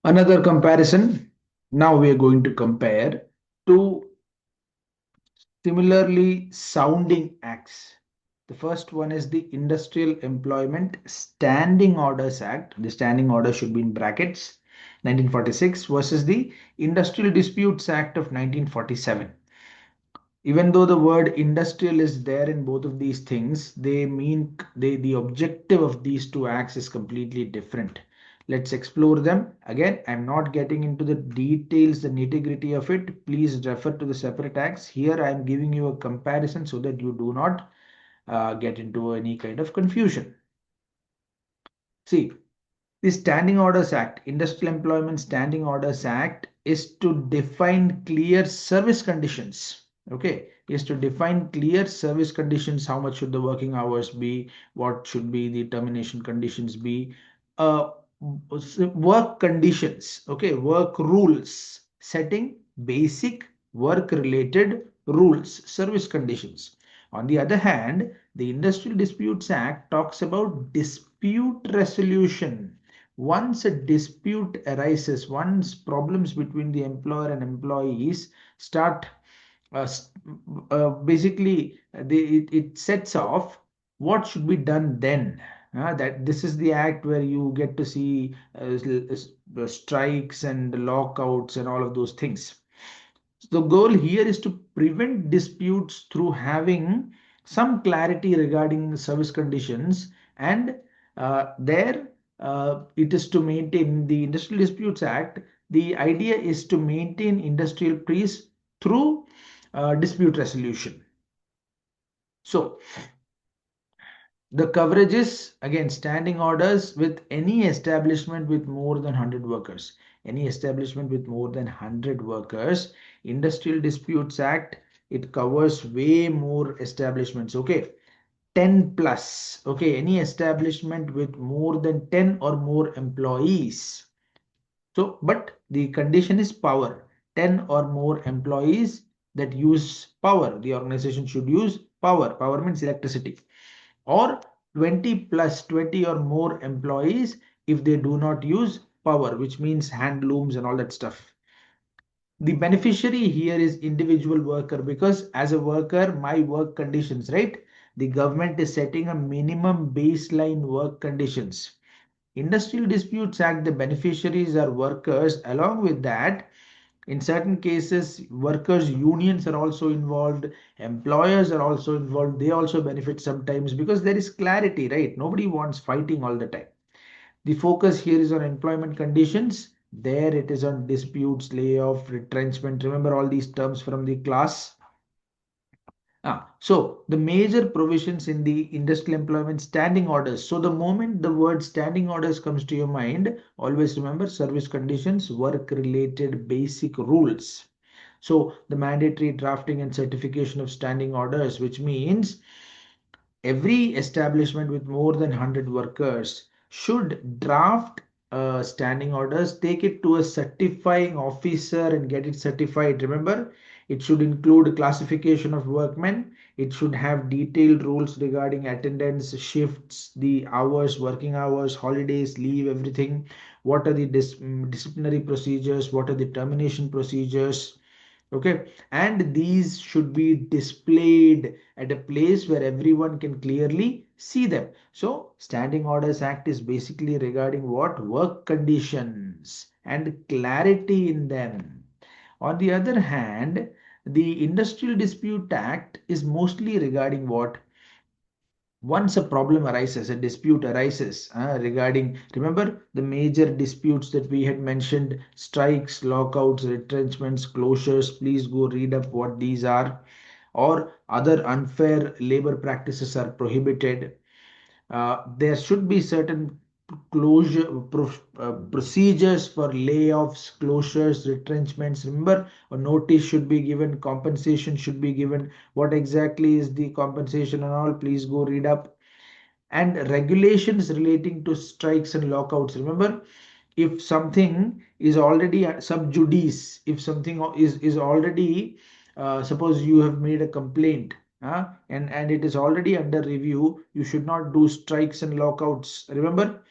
Another comparison. Now we are going to compare two similarly sounding acts. The first one is the Industrial Employment Standing Orders Act. The standing order should be in brackets, 1946, versus the Industrial Disputes Act of 1947. Even though the word industrial is there in both of these things, they mean the objective of these two acts is completely different. Let's explore them. Again, I'm not getting into the details, the nitty-gritty of it. Please refer to the separate acts. Here I'm giving you a comparison so that you do not get into any kind of confusion. See, the Standing Orders Act, Industrial Employment Standing Orders Act, is to define clear service conditions. Okay, is to define clear service conditions. How much should the working hours be? What should be the termination conditions be? Uh, Work conditions. Okay, work rules. Setting basic work-related rules, service conditions. On the other hand, the Industrial Disputes Act talks about dispute resolution. Once a dispute arises, once problems between the employer and employees start, uh, basically it sets off what should be done then. That this is the act where you get to see strikes and lockouts and all of those things. So the goal here is to prevent disputes through having some clarity regarding service conditions, and there it is to maintain the Industrial Disputes Act. The idea is to maintain industrial peace through dispute resolution. So the coverage is again standing orders with any establishment with more than 100 workers. Any establishment with more than 100 workers, Industrial Disputes Act, it covers way more establishments. Okay, 10 plus. Okay, any establishment with more than 10 or more employees. So, but the condition is power. 10 or more employees that use power. The organization should use power. Power means electricity. Or 20 plus 20 or more employees if they do not use power, which means hand looms and all that stuff. The beneficiary here is individual worker, because as a worker, my work conditions, right? The government is setting a minimum baseline work conditions. Industrial Disputes Act, the beneficiaries are workers. Along with that, in certain cases, workers' unions are also involved, employers are also involved. They also benefit sometimes because there is clarity, right? Nobody wants fighting all the time. The focus here is on employment conditions. There it is on disputes, layoff, retrenchment. Remember all these terms from the class. So the major provisions in the Industrial Employment Standing Orders. So the moment the word standing orders comes to your mind, always remember service conditions, work-related basic rules. So the mandatory drafting and certification of standing orders, which means every establishment with more than 100 workers should draft standing orders, take it to a certifying officer and get it certified. Remember, it should include classification of workmen. It should have detailed rules regarding attendance, shifts, the hours, working hours, holidays, leave, everything. What are the disciplinary procedures? What are the termination procedures? Okay, and these should be displayed at a place where everyone can clearly see them. So Standing Orders Act is basically regarding what? Work conditions and clarity in them. On the other hand, the Industrial Dispute Act is mostly regarding what? Once a problem arises, a dispute arises regarding, remember the major disputes that we had mentioned: strikes, lockouts, retrenchments, closures. Please go read up what these are. Or other unfair labor practices are prohibited. There should be certain procedures for layoffs, closures, retrenchments. Remember, a notice should be given, compensation should be given. What exactly is the compensation and all? Please go read up. And regulations relating to strikes and lockouts. Remember, if something is already sub judice, if something is already, suppose you have made a complaint, and it is already under review, you should not do strikes and lockouts. Remember,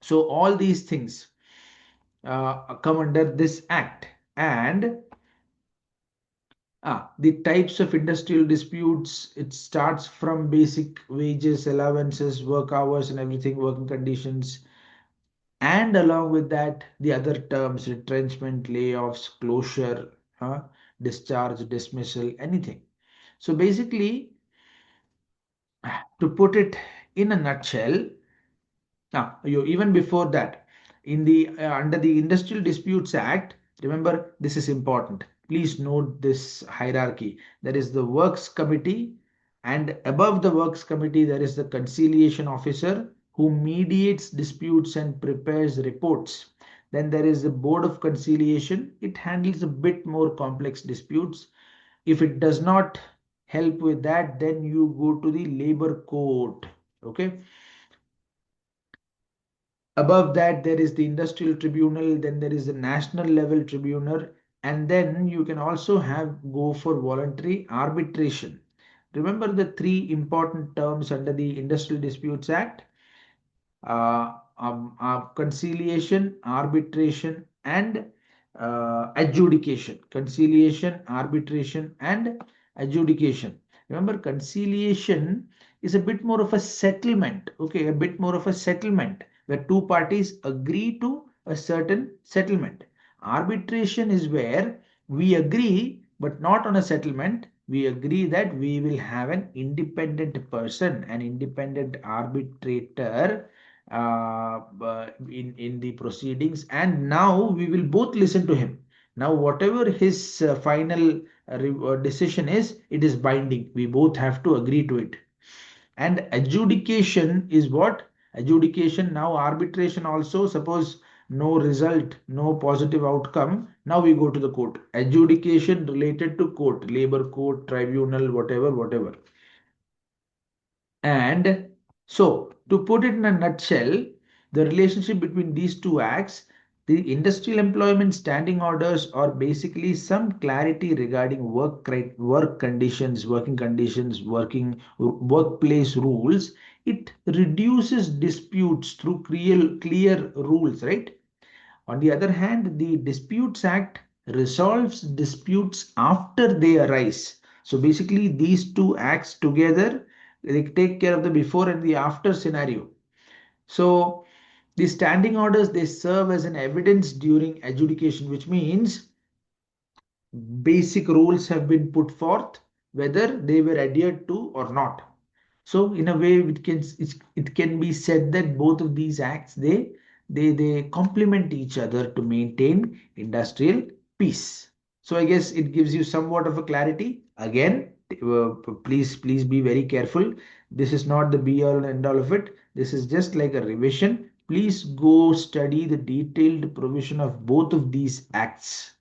so all these things. come under this act. And the types of industrial disputes, it starts from basic wages, allowances, work hours and everything, working conditions. And along with that, the other terms, retrenchment, layoffs, closure, discharge, dismissal, anything. So basically, to put it in a nutshell, even before that, in the under the Industrial Disputes Act, remember this is important. Please note this hierarchy. There is the Works Committee, and above the Works Committee, there is the Conciliation Officer who mediates disputes and prepares reports. Then there is the Board of Conciliation. It handles a bit more complex disputes. If it does not help with that, then you go to the Labor Court. Okay. Above that, there is the Industrial Tribunal, then there is the National Level Tribunal, and then you can also have go for voluntary arbitration. Remember the three important terms under the Industrial Disputes Act: conciliation, arbitration, and adjudication. Conciliation, arbitration, and adjudication. Remember, conciliation is a bit more of a settlement, okay, a bit more of a settlement where two parties agree to a certain settlement. Arbitration is where we agree, but not on a settlement. We agree that we will have an independent person, an independent arbitrator in the proceedings, and now we will both listen to him. Now whatever his final decision is, it is binding. We both have to agree to it. And adjudication is what? Adjudication, now arbitration also, suppose no result, no positive outcome, now we go to the court. Adjudication related to court, labor court, tribunal, whatever. And so, to put it in a nutshell, the relationship between these two acts, the industrial employment standing orders are basically some clarity regarding work conditions, working conditions, workplace rules. It reduces disputes through clear rules, right? On the other hand, the Disputes Act resolves disputes after they arise. So basically, these two acts together, they take care of the before and the after scenario. So the standing orders, they serve as an evidence during adjudication, which means basic rules have been put forth, whether they were adhered to or not. So in a way, it can be said that both of these acts, they complement each other to maintain industrial peace. So I guess it gives you somewhat of a clarity. Again, please be very careful. This is not the be all and end all of it. This is just like a revision. Please go study the detailed provision of both of these acts.